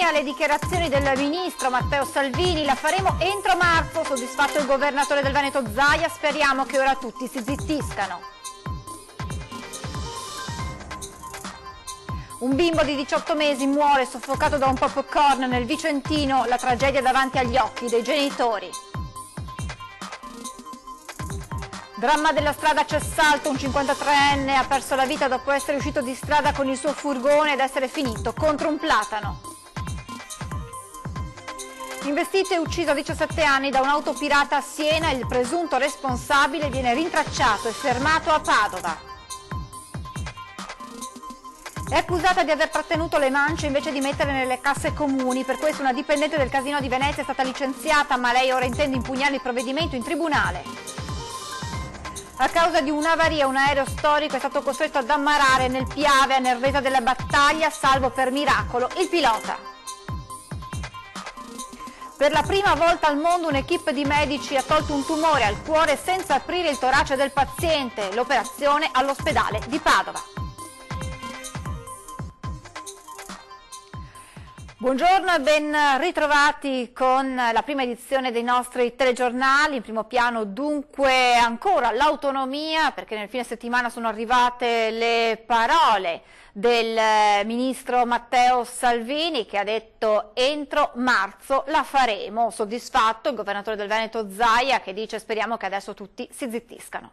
autonomia, le dichiarazioni del ministro Matteo Salvini, la faremo entro marzo, soddisfatto il governatore del Veneto Zaia, speriamo che ora tutti si zittiscano. Un bimbo di 18 mesi muore soffocato da un popcorn nel Vicentino, la tragedia davanti agli occhi dei genitori. Dramma della strada a Cessalto, un 53enne ha perso la vita dopo essere uscito di strada con il suo furgone ed essere finito contro un platano. Investito e ucciso a 17 anni da un'auto pirata a Siena, il presunto responsabile viene rintracciato e fermato a Padova. È accusata di aver trattenuto le mance invece di metterle nelle casse comuni, per questo una dipendente del Casino di Venezia è stata licenziata, ma lei ora intende impugnare il provvedimento in tribunale. A causa di un'avaria un aereo storico è stato costretto ad ammarrare nel Piave a Nervesa della Battaglia, salvo per miracolo il pilota. Per la prima volta al mondo un'equipe di medici ha tolto un tumore al cuore senza aprire il torace del paziente, l'operazione all'ospedale di Padova. Buongiorno e ben ritrovati con la prima edizione dei nostri telegiornali. In primo piano dunque ancora l'autonomia, perché nel fine settimana sono arrivate le parole del ministro Matteo Salvini che ha detto entro marzo la faremo. Soddisfatto il governatore del Veneto Zaia che dice speriamo che adesso tutti si zittiscano.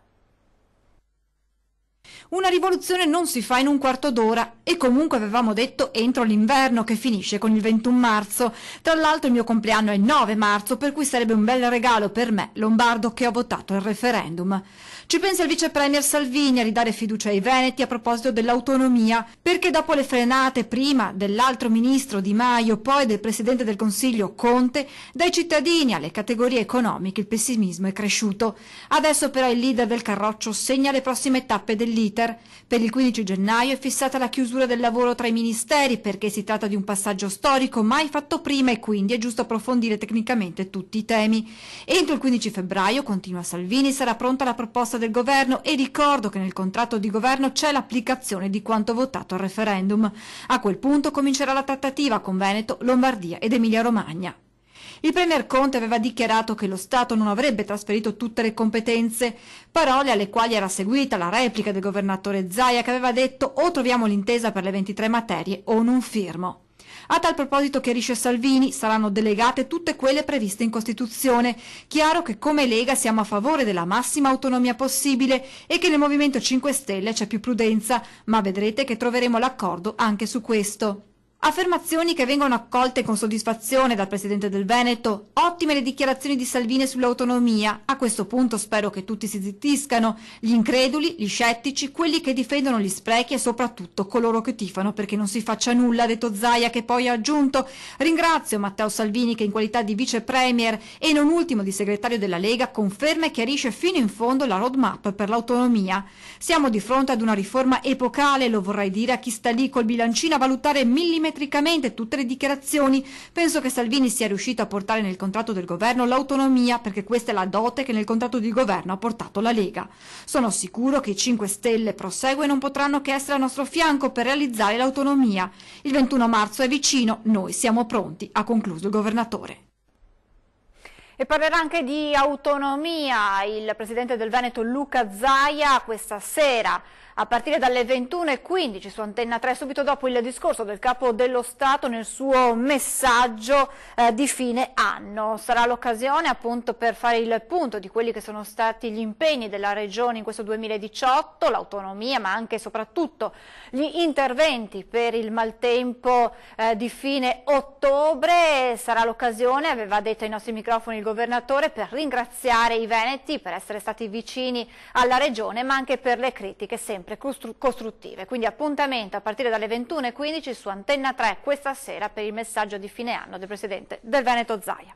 Una rivoluzione non si fa in un quarto d'ora e comunque avevamo detto entro l'inverno che finisce con il 21 marzo. Tra l'altro il mio compleanno è il 9 marzo, per cui sarebbe un bel regalo per me, lombardo, che ho votato il referendum. Ci pensa il vice premier Salvini a ridare fiducia ai veneti a proposito dell'autonomia, perché dopo le frenate prima dell'altro ministro Di Maio, poi del presidente del Consiglio Conte, dai cittadini alle categorie economiche il pessimismo è cresciuto. Adesso però il leader del Carroccio segna le prossime tappe dell'iter. Per il 15 gennaio è fissata la chiusura del lavoro tra i ministeri, perché si tratta di un passaggio storico mai fatto prima e quindi è giusto approfondire tecnicamente tutti i temi. Entro il 15 febbraio, continua Salvini, sarà pronta la proposta del governo e ricordo che nel contratto di governo c'è l'applicazione di quanto votato al referendum. A quel punto comincerà la trattativa con Veneto, Lombardia ed Emilia-Romagna. Il premier Conte aveva dichiarato che lo Stato non avrebbe trasferito tutte le competenze, parole alle quali era seguita la replica del governatore Zaia che aveva detto o troviamo l'intesa per le 23 materie o non firmo. A tal proposito, chiarisce Salvini, saranno delegate tutte quelle previste in Costituzione. Chiaro che come Lega siamo a favore della massima autonomia possibile e che nel Movimento 5 Stelle c'è più prudenza, ma vedrete che troveremo l'accordo anche su questo. Affermazioni che vengono accolte con soddisfazione dal presidente del Veneto. Ottime le dichiarazioni di Salvini sull'autonomia. A questo punto spero che tutti si zittiscano, gli increduli, gli scettici, quelli che difendono gli sprechi e soprattutto coloro che tifano perché non si faccia nulla, ha detto Zaia, che poi ha aggiunto: ringrazio Matteo Salvini che in qualità di vice premier e non ultimo di segretario della Lega conferma e chiarisce fino in fondo la roadmap per l'autonomia. Siamo di fronte ad una riforma epocale, lo vorrei dire a chi sta lì col bilancino a valutare millimetricamente tutte le dichiarazioni. Penso che Salvini sia riuscito a portare nel contratto del governo l'autonomia, perché questa è la dote che nel contratto di governo ha portato la Lega. Sono sicuro che i 5 Stelle prosegue e non potranno che essere al nostro fianco per realizzare l'autonomia. Il 21 marzo è vicino, noi siamo pronti, ha concluso il governatore. E parlerà anche di autonomia il presidente del Veneto Luca Zaia questa sera a partire dalle 21:15 su Antenna 3, subito dopo il discorso del Capo dello Stato nel suo messaggio di fine anno. Sarà l'occasione appunto per fare il punto di quelli che sono stati gli impegni della Regione in questo 2018, l'autonomia ma anche e soprattutto gli interventi per il maltempo di fine ottobre. Sarà l'occasione, aveva detto ai nostri microfoni il governatore, per ringraziare i veneti per essere stati vicini alla Regione ma anche per le critiche sempre costruttive. Quindi appuntamento a partire dalle 21:15 su Antenna 3 questa sera per il messaggio di fine anno del presidente del Veneto Zaia.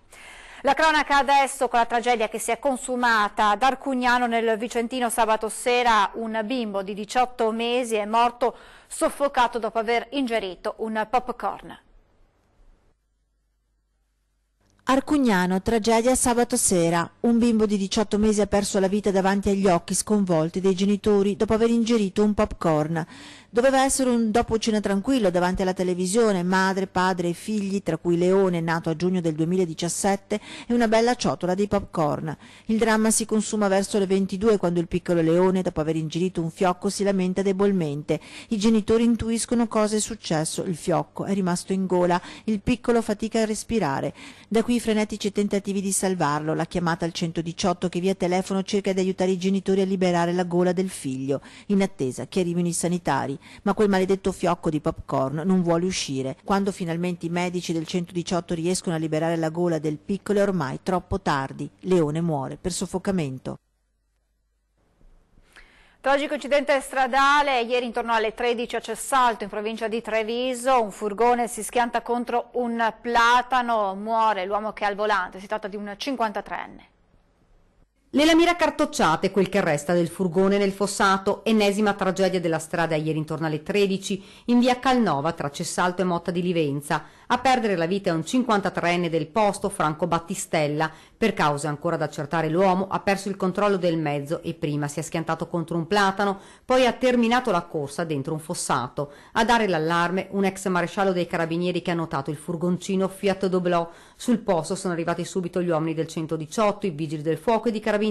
La cronaca adesso con la tragedia che si è consumata ad Arcugnano nel Vicentino sabato sera. Un bimbo di 18 mesi è morto soffocato dopo aver ingerito un popcorn. Arcugnano, tragedia sabato sera. Un bimbo di 18 mesi ha perso la vita davanti agli occhi sconvolti dei genitori dopo aver ingerito un popcorn. Doveva essere un dopo cena tranquillo davanti alla televisione, madre, padre e figli, tra cui Leone, nato a giugno del 2017, e una bella ciotola di popcorn. Il dramma si consuma verso le 22 quando il piccolo Leone, dopo aver ingerito un fiocco, si lamenta debolmente. I genitori intuiscono cosa è successo. Il fiocco è rimasto in gola, il piccolo fatica a respirare. Da qui i frenetici tentativi di salvarlo, la chiamata al 118 che via telefono cerca di aiutare i genitori a liberare la gola del figlio, in attesa che arrivino i sanitari. Ma quel maledetto fiocco di popcorn non vuole uscire. Quando finalmente i medici del 118 riescono a liberare la gola del piccolo è ormai troppo tardi. Leone muore per soffocamento. Tragico incidente stradale, ieri intorno alle 13 a Cessalto, in provincia di Treviso, un furgone si schianta contro un platano, muore l'uomo che è al volante, si tratta di un 53enne. Le lamiere accartocciate, quel che resta del furgone nel fossato, ennesima tragedia della strada ieri intorno alle 13 in via Calnova tra Cessalto e Motta di Livenza. A perdere la vita è un 53enne del posto, Franco Battistella. Per cause ancora da accertare l'uomo ha perso il controllo del mezzo e prima si è schiantato contro un platano, poi ha terminato la corsa dentro un fossato. A dare l'allarme un ex maresciallo dei carabinieri che ha notato il furgoncino Fiat Doblò. Sul posto sono arrivati subito gli uomini del 118, i vigili del fuoco e di carabinieri.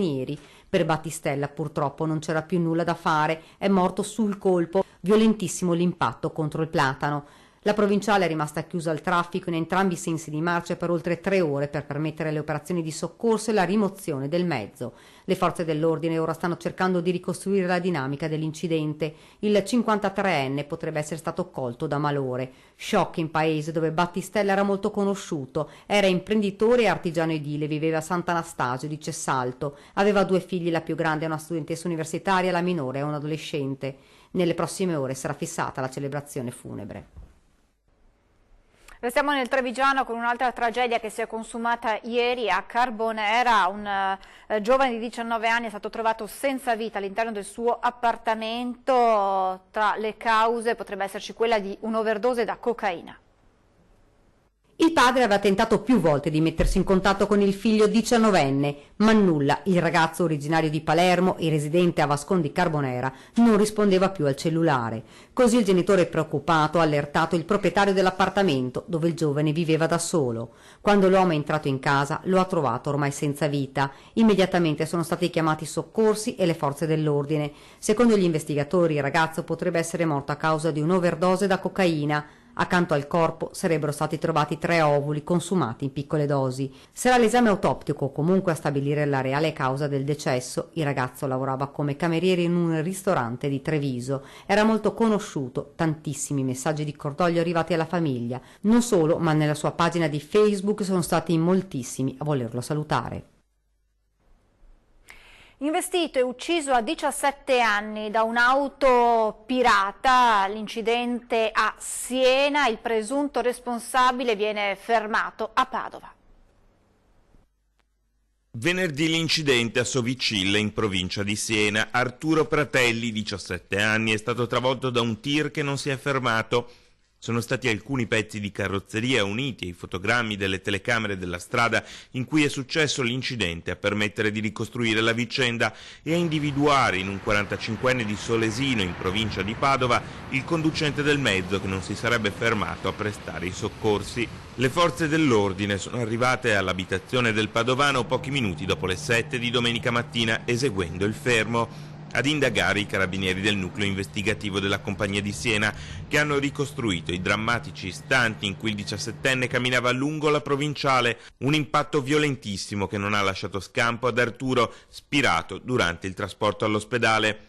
Per Battistella purtroppo non c'era più nulla da fare, è morto sul colpo, violentissimo l'impatto contro il platano. La provinciale è rimasta chiusa al traffico in entrambi i sensi di marcia per oltre 3 ore per permettere le operazioni di soccorso e la rimozione del mezzo. Le forze dell'ordine ora stanno cercando di ricostruire la dinamica dell'incidente. Il 53enne potrebbe essere stato colto da malore. Shock in paese dove Battistella era molto conosciuto. Era imprenditore e artigiano edile, viveva a Sant'Anastasio di Cessalto. Aveva 2 figli, la più grande è una studentessa universitaria, la minore è un adolescente. Nelle prossime ore sarà fissata la celebrazione funebre. Restiamo nel Trevigiano con un'altra tragedia che si è consumata ieri a Carbonera. Un giovane di 19 anni è stato trovato senza vita all'interno del suo appartamento. Tra le cause potrebbe esserci quella di un'overdose da cocaina. Il padre aveva tentato più volte di mettersi in contatto con il figlio 19enne, ma nulla. Il ragazzo originario di Palermo e residente a Vascon di Carbonera non rispondeva più al cellulare. Così il genitore preoccupato ha allertato il proprietario dell'appartamento dove il giovane viveva da solo. Quando l'uomo è entrato in casa lo ha trovato ormai senza vita. Immediatamente sono stati chiamati i soccorsi e le forze dell'ordine. Secondo gli investigatori il ragazzo potrebbe essere morto a causa di un'overdose da cocaina. Accanto al corpo sarebbero stati trovati 3 ovuli consumati in piccole dosi. Sarà l'esame autoptico comunque a stabilire la reale causa del decesso. Il ragazzo lavorava come cameriere in un ristorante di Treviso. Era molto conosciuto, tantissimi messaggi di cordoglio arrivati alla famiglia. Non solo, ma nella sua pagina di Facebook sono stati moltissimi a volerlo salutare. Investito e ucciso a 17 anni da un'auto pirata, l'incidente a Siena, il presunto responsabile viene fermato a Padova. Venerdì l'incidente a Sovicille in provincia di Siena. Arturo Pratelli, 17 anni, è stato travolto da un tir che non si è fermato. Sono stati alcuni pezzi di carrozzeria uniti ai fotogrammi delle telecamere della strada in cui è successo l'incidente a permettere di ricostruire la vicenda e a individuare in un 45enne di Solesino in provincia di Padova il conducente del mezzo che non si sarebbe fermato a prestare i soccorsi. Le forze dell'ordine sono arrivate all'abitazione del padovano pochi minuti dopo le 7 di domenica mattina eseguendo il fermo. Ad indagare i carabinieri del nucleo investigativo della Compagnia di Siena, che hanno ricostruito i drammatici istanti in cui il 17enne camminava lungo la provinciale, un impatto violentissimo che non ha lasciato scampo ad Arturo, spirato durante il trasporto all'ospedale.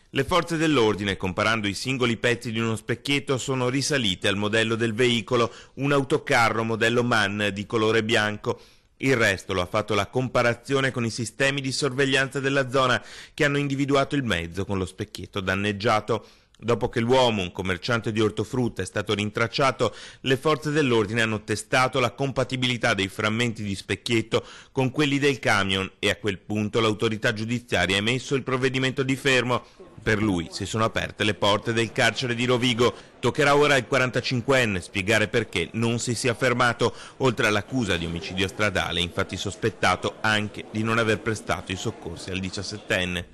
Le forze dell'ordine, comparando i singoli pezzi di uno specchietto, sono risalite al modello del veicolo, un autocarro modello MAN di colore bianco. Il resto lo ha fatto la comparazione con i sistemi di sorveglianza della zona che hanno individuato il mezzo con lo specchietto danneggiato. Dopo che l'uomo, un commerciante di ortofrutta, è stato rintracciato, le forze dell'ordine hanno testato la compatibilità dei frammenti di specchietto con quelli del camion e a quel punto l'autorità giudiziaria ha emesso il provvedimento di fermo. Per lui si sono aperte le porte del carcere di Rovigo. Toccherà ora al 45enne spiegare perché non si sia fermato. Oltre all'accusa di omicidio stradale, infatti sospettato anche di non aver prestato i soccorsi al 17enne.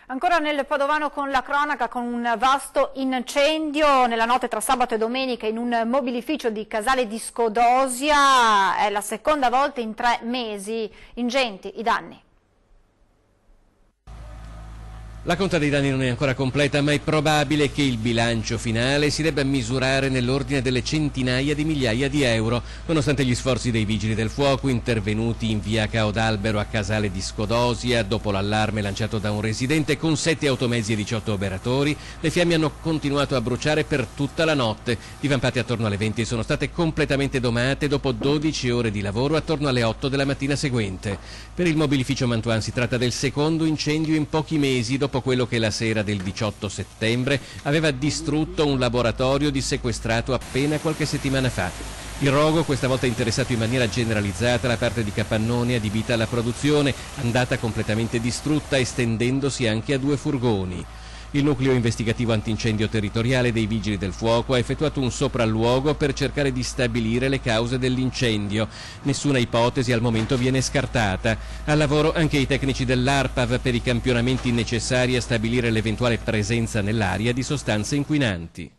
Ancora nel Padovano con la cronaca, con un vasto incendio nella notte tra sabato e domenica in un mobilificio di Casale di Scodosia. È la seconda volta in 3 mesi. Ingenti i danni. La conta dei danni non è ancora completa, ma è probabile che il bilancio finale si debba misurare nell'ordine delle centinaia di migliaia di euro, nonostante gli sforzi dei vigili del fuoco intervenuti in via Caodalbero a Casale di Scodosia. Dopo l'allarme lanciato da un residente con 7 automezzi e 18 operatori, le fiamme hanno continuato a bruciare per tutta la notte. Divampate attorno alle 20 e sono state completamente domate dopo 12 ore di lavoro attorno alle 8 della mattina seguente. Per il mobilificio Mantuan si tratta del secondo incendio in pochi mesi, dopo quello che la sera del 18 settembre aveva distrutto un laboratorio dissequestrato appena qualche settimana fa. Il rogo questa volta ha interessato in maniera generalizzata la parte di capannone adibita alla produzione, andata completamente distrutta, estendendosi anche a 2 furgoni. Il nucleo investigativo antincendio territoriale dei Vigili del Fuoco ha effettuato un sopralluogo per cercare di stabilire le cause dell'incendio. Nessuna ipotesi al momento viene scartata. Al lavoro anche i tecnici dell'ARPAV per i campionamenti necessari a stabilire l'eventuale presenza nell'aria di sostanze inquinanti.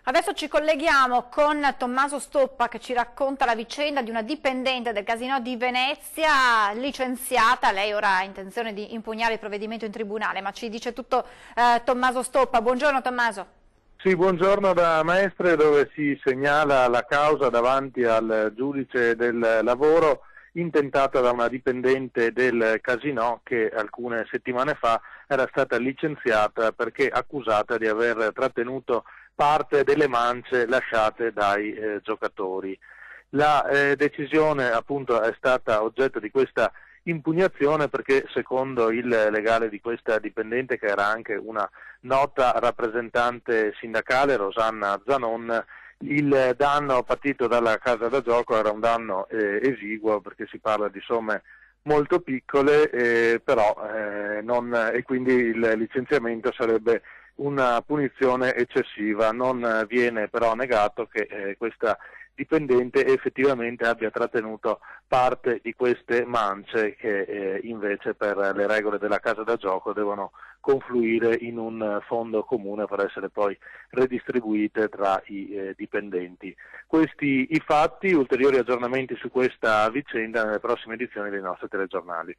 Adesso ci colleghiamo con Tommaso Stoppa che ci racconta la vicenda di una dipendente del Casinò di Venezia licenziata. Lei ora ha intenzione di impugnare il provvedimento in tribunale, ma ci dice tutto Tommaso Stoppa. Buongiorno Tommaso. Sì, buongiorno da Mestre, dove si segnala la causa davanti al giudice del lavoro intentata da una dipendente del Casinò che alcune settimane fa era stata licenziata perché accusata di aver trattenuto parte delle mance lasciate dai giocatori. La decisione appunto è stata oggetto di questa impugnazione perché secondo il legale di questa dipendente, che era anche una nota rappresentante sindacale, Rosanna Zanon, il danno partito dalla casa da gioco era un danno esiguo, perché si parla di somme molto piccole, e quindi il licenziamento sarebbe una punizione eccessiva. Non viene però negato che questa dipendente effettivamente abbia trattenuto parte di queste mance che invece per le regole della casa da gioco devono confluire in un fondo comune per essere poi redistribuite tra i dipendenti. Questi i fatti, ulteriori aggiornamenti su questa vicenda nelle prossime edizioni dei nostri telegiornali.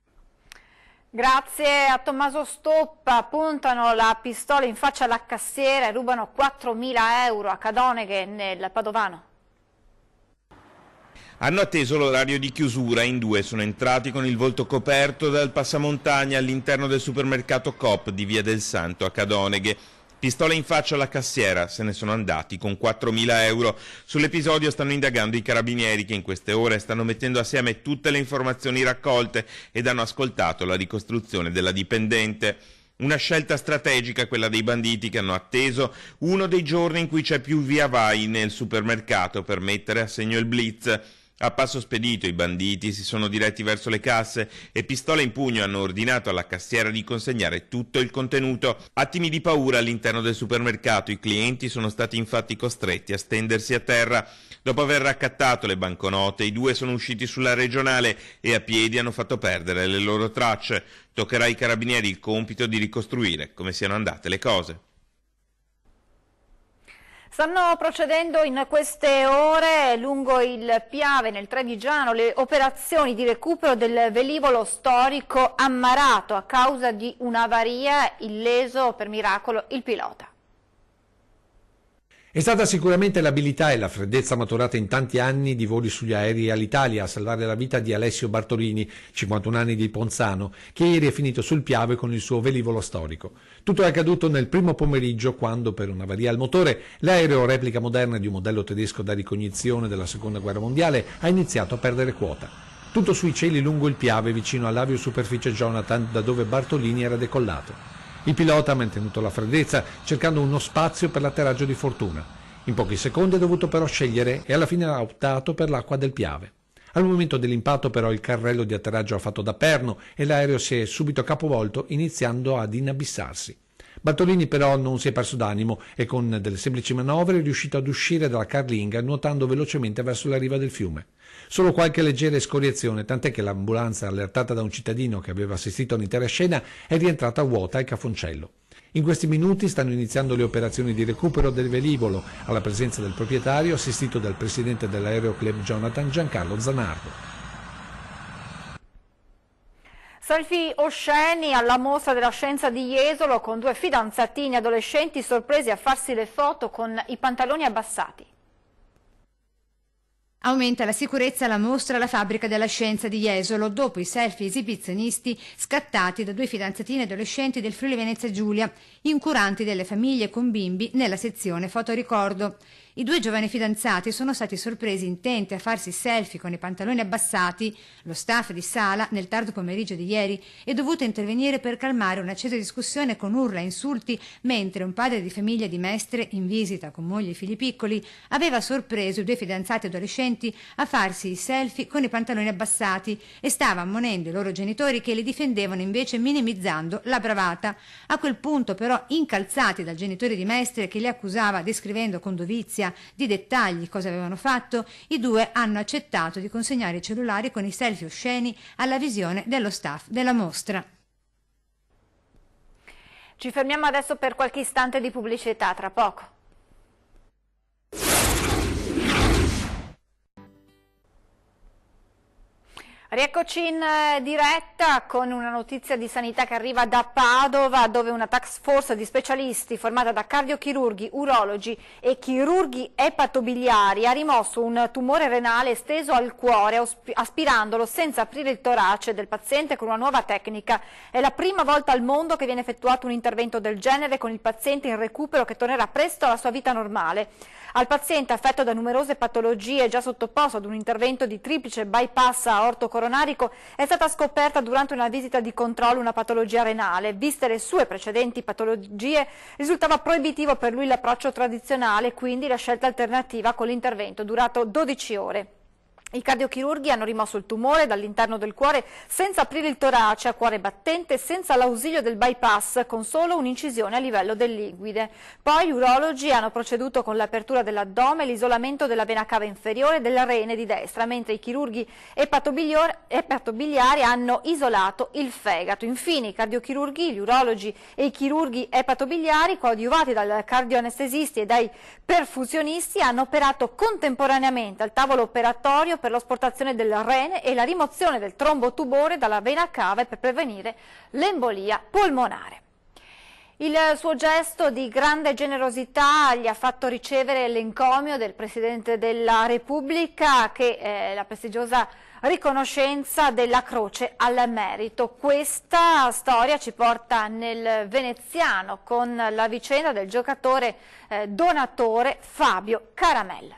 Grazie a Tommaso Stoppa. Puntano la pistola in faccia alla cassiera e rubano 4.000 euro a Cadoneghe nel Padovano. Hanno atteso l'orario di chiusura, in 2 sono entrati con il volto coperto dal passamontagna all'interno del supermercato Coop di Via del Santo a Cadoneghe. Pistola in faccia alla cassiera, se ne sono andati con 4.000 euro. Sull'episodio stanno indagando i carabinieri che in queste ore stanno mettendo assieme tutte le informazioni raccolte ed hanno ascoltato la ricostruzione della dipendente. Una scelta strategica quella dei banditi che hanno atteso uno dei giorni in cui c'è più via vai nel supermercato per mettere a segno il blitz. A passo spedito i banditi si sono diretti verso le casse e pistola in pugno hanno ordinato alla cassiera di consegnare tutto il contenuto. Attimi di paura all'interno del supermercato, i clienti sono stati infatti costretti a stendersi a terra. Dopo aver raccattato le banconote, i 2 sono usciti sulla regionale e a piedi hanno fatto perdere le loro tracce. Toccherà ai carabinieri il compito di ricostruire come siano andate le cose. Stanno procedendo in queste ore lungo il Piave, nel Trevigiano, le operazioni di recupero del velivolo storico ammarato a causa di un'avaria, illeso per miracolo il pilota. È stata sicuramente l'abilità e la freddezza maturata in tanti anni di voli sugli aerei all'Italia a salvare la vita di Alessio Bartolini, 51 anni di Ponzano, che ieri è finito sul Piave con il suo velivolo storico. Tutto è accaduto nel primo pomeriggio quando, per un'avaria al motore, l'aereo replica moderna di un modello tedesco da ricognizione della Seconda Guerra Mondiale ha iniziato a perdere quota. Tutto sui cieli lungo il Piave, vicino all'aviosuperficie Jonathan, da dove Bartolini era decollato. Il pilota ha mantenuto la freddezza, cercando uno spazio per l'atterraggio di fortuna. In pochi secondi ha dovuto però scegliere e alla fine ha optato per l'acqua del Piave. Al momento dell'impatto però il carrello di atterraggio ha fatto da perno e l'aereo si è subito capovolto iniziando ad inabissarsi. Bartolini però non si è perso d'animo e con delle semplici manovre è riuscito ad uscire dalla carlinga nuotando velocemente verso la riva del fiume. Solo qualche leggera escoriazione, tant'è che l'ambulanza, allertata da un cittadino che aveva assistito all'intera scena, è rientrata vuota al Cafoncello. In questi minuti stanno iniziando le operazioni di recupero del velivolo, alla presenza del proprietario, assistito dal presidente dell'Aeroclub Jonathan Giancarlo Zanardo. Selfie osceni alla mostra della scienza di Jesolo con due fidanzatini adolescenti sorpresi a farsi le foto con i pantaloni abbassati. Aumenta la sicurezza alla mostra alla fabbrica della scienza di Jesolo dopo i selfie esibizionisti scattati da due fidanzatini adolescenti del Friuli Venezia Giulia, incuranti delle famiglie con bimbi nella sezione fotoricordo. I due giovani fidanzati sono stati sorpresi intenti a farsi selfie con i pantaloni abbassati. Lo staff di sala, nel tardo pomeriggio di ieri, è dovuto intervenire per calmare un'accesa discussione con urla e insulti, mentre un padre di famiglia di Mestre, in visita con moglie e figli piccoli, aveva sorpreso i due fidanzati adolescenti a farsi i selfie con i pantaloni abbassati e stava ammonendo i loro genitori che li difendevano invece minimizzando la bravata. A quel punto però, incalzati dal genitore di Mestre che li accusava descrivendo con dovizia di dettagli cosa avevano fatto, i due hanno accettato di consegnare i cellulari con i selfie osceni alla visione dello staff della mostra. Ci fermiamo adesso per qualche istante di pubblicità, tra poco. Rieccoci in diretta con una notizia di sanità che arriva da Padova, dove una task force di specialisti formata da cardiochirurghi, urologi e chirurghi epatobiliari ha rimosso un tumore renale esteso al cuore, aspirandolo senza aprire il torace del paziente con una nuova tecnica. È la prima volta al mondo che viene effettuato un intervento del genere con il paziente in recupero che tornerà presto alla sua vita normale. Al paziente affetto da numerose patologie, già sottoposto ad un intervento di triplice bypass aortocoronarico, è stata scoperta durante una visita di controllo una patologia renale. Viste le sue precedenti patologie, risultava proibitivo per lui l'approccio tradizionale, quindi la scelta alternativa con l'intervento durato 12 ore. I cardiochirurghi hanno rimosso il tumore dall'interno del cuore senza aprire il torace a cuore battente, senza l'ausilio del bypass, con solo un'incisione a livello del liquide. Poi gli urologi hanno proceduto con l'apertura dell'addome e l'isolamento della vena cava inferiore e della rene di destra, mentre i chirurghi epatobiliari hanno isolato il fegato. Infine i cardiochirurghi, gli urologi e i chirurghi epatobiliari, coadiuvati dai cardioanestesisti e dai perfusionisti, hanno operato contemporaneamente al tavolo operatorio per l'asportazione del rene e la rimozione del trombotubore dalla vena cava per prevenire l'embolia polmonare. Il suo gesto di grande generosità gli ha fatto ricevere l'encomio del Presidente della Repubblica, che è la prestigiosa riconoscenza della Croce al Merito. Questa storia ci porta nel veneziano con la vicenda del giocatore donatore Fabio Caramel.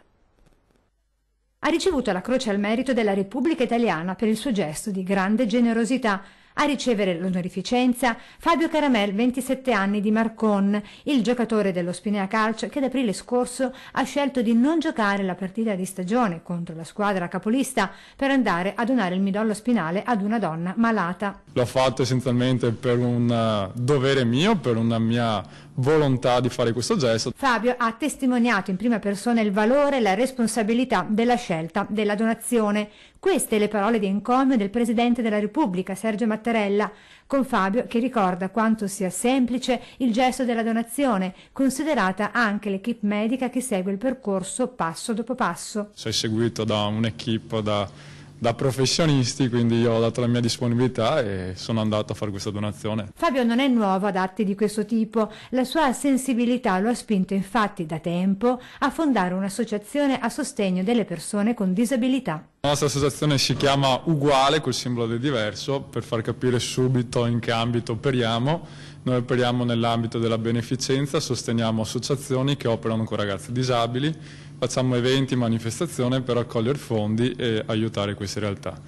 Ha ricevuto la Croce al Merito della Repubblica Italiana per il suo gesto di grande generosità. A ricevere l'onorificenza Fabio Caramel, 27 anni, di Marcon, il giocatore dello Spinea Calcio che ad aprile scorso ha scelto di non giocare la partita di stagione contro la squadra capolista per andare a donare il midollo spinale ad una donna malata. L'ho fatto essenzialmente per un dovere mio, per una mia volontà di fare questo gesto. Fabio ha testimoniato in prima persona il valore e la responsabilità della scelta della donazione. Queste le parole di encomio del Presidente della Repubblica, Sergio Mattarella, con Fabio che ricorda quanto sia semplice il gesto della donazione, considerata anche l'equipe medica che segue il percorso passo dopo passo. Sei seguito da un'equipe da professionisti, quindi io ho dato la mia disponibilità e sono andato a fare questa donazione. Fabio non è nuovo ad atti di questo tipo, la sua sensibilità lo ha spinto infatti da tempo a fondare un'associazione a sostegno delle persone con disabilità. La nostra associazione si chiama Uguale, col simbolo del diverso, per far capire subito in che ambito operiamo. Noi operiamo nell'ambito della beneficenza, sosteniamo associazioni che operano con ragazzi disabili, facciamo eventi, manifestazioni per raccogliere fondi e aiutare queste realtà.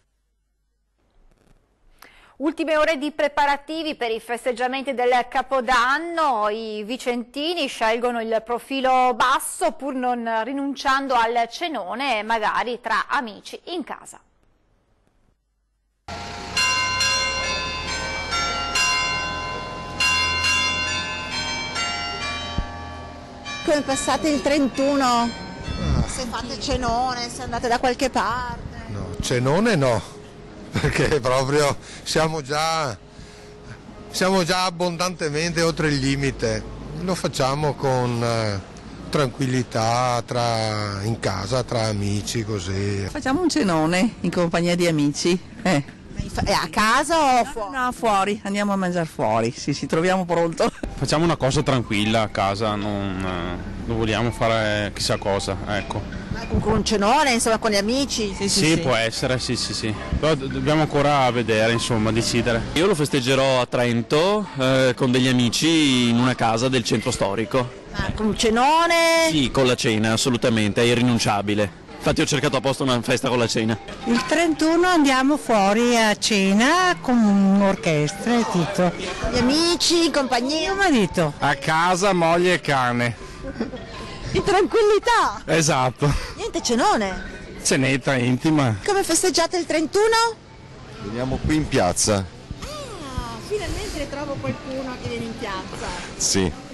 Ultime ore di preparativi per i festeggiamenti del Capodanno. I vicentini scelgono il profilo basso pur non rinunciando al cenone, magari tra amici in casa. Come passate il 31? Se fate cenone, se andate da qualche parte? No, cenone no, perché proprio siamo già abbondantemente oltre il limite. Lo facciamo con tranquillità in casa, tra amici, così. Facciamo un cenone in compagnia di amici. A casa o fuori? No, fuori, andiamo a mangiare fuori, sì, troviamo pronto. Facciamo una cosa tranquilla a casa, non vogliamo fare chissà cosa, ecco. Con un cenone, insomma, con gli amici? Sì, può essere, sì. Però dobbiamo ancora vedere, insomma, decidere. Io lo festeggerò a Trento con degli amici in una casa del centro storico. Con un cenone? Sì, con la cena, assolutamente, è irrinunciabile. Infatti ho cercato apposta una festa con la cena. Il 31 andiamo fuori a cena con un'orchestra e tutto. Gli amici, compagnia? Mio marito. A casa, moglie e cane. In tranquillità? Esatto. Niente cenone? Cenetta intima. Come festeggiate il 31? Veniamo qui in piazza. Finalmente trovo qualcuno che viene in piazza. Sì.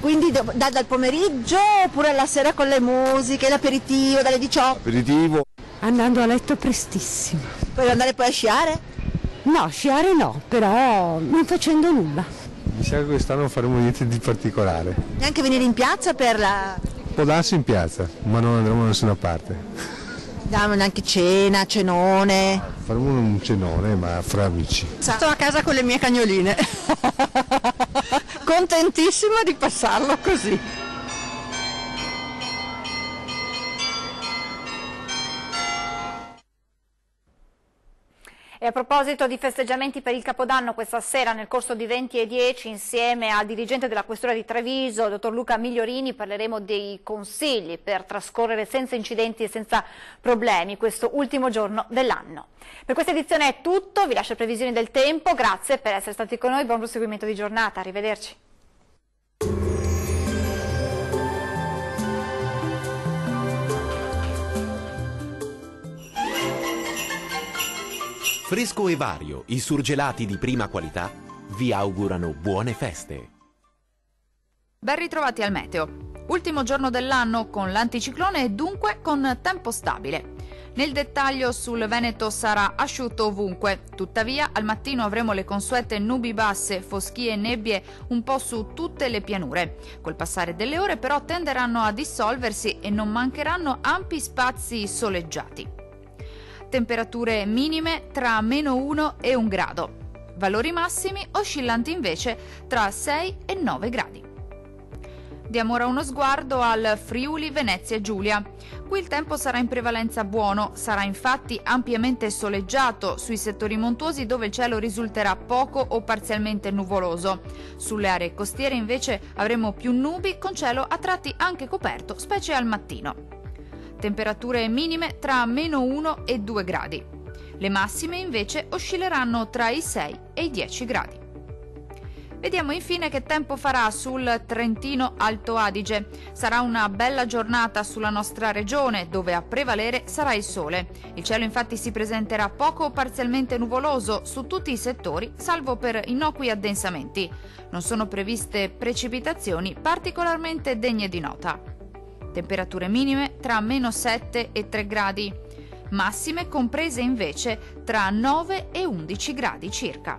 Quindi dal pomeriggio oppure alla sera con le musiche, l'aperitivo dalle 18? Aperitivo. Andando a letto prestissimo. Puoi andare poi a sciare? No, sciare no, però non facendo nulla. Mi sa che quest'anno non faremo niente di particolare. Neanche venire in piazza per la... Può darsi in piazza, ma non andremo da nessuna parte. Diamo neanche cena, cenone. Faremo un cenone, ma fra amici. Sto a casa con le mie cagnoline. Contentissima di passarlo così. E a proposito di festeggiamenti per il Capodanno, questa sera nel corso di 20:10 insieme al dirigente della Questura di Treviso, dottor Luca Migliorini, parleremo dei consigli per trascorrere senza incidenti e senza problemi questo ultimo giorno dell'anno. Per questa edizione è tutto, vi lascio previsioni del tempo, grazie per essere stati con noi, buon proseguimento di giornata, arrivederci. Fresco e Vario, i surgelati di prima qualità, vi augurano buone feste. Ben ritrovati al meteo. Ultimo giorno dell'anno con l'anticiclone e dunque con tempo stabile. Nel dettaglio sul Veneto sarà asciutto ovunque, tuttavia al mattino avremo le consuete nubi basse, foschie e nebbie un po' su tutte le pianure. Col passare delle ore però tenderanno a dissolversi e non mancheranno ampi spazi soleggiati. Temperature minime tra -1 e 1 grado. Valori massimi oscillanti invece tra 6 e 9 gradi. Diamo ora uno sguardo al Friuli Venezia Giulia. Qui il tempo sarà in prevalenza buono, sarà infatti ampiamente soleggiato sui settori montuosi dove il cielo risulterà poco o parzialmente nuvoloso. Sulle aree costiere invece avremo più nubi con cielo a tratti anche coperto, specie al mattino. Temperature minime tra -1 e 2 gradi. Le massime invece oscilleranno tra i 6 e i 10 gradi. Vediamo infine che tempo farà sul Trentino Alto Adige. Sarà una bella giornata sulla nostra regione, dove a prevalere sarà il sole. Il cielo infatti si presenterà poco o parzialmente nuvoloso su tutti i settori, salvo per innocui addensamenti. Non sono previste precipitazioni particolarmente degne di nota. Temperature minime tra -7 e 3 gradi. Massime comprese invece tra 9 e 11 gradi circa.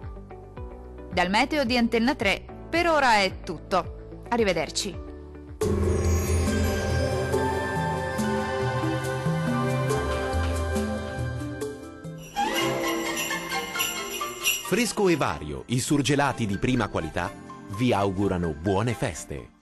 Dal meteo di Antenna 3 per ora è tutto. Arrivederci. Fresco e Vario, i surgelati di prima qualità, vi augurano buone feste.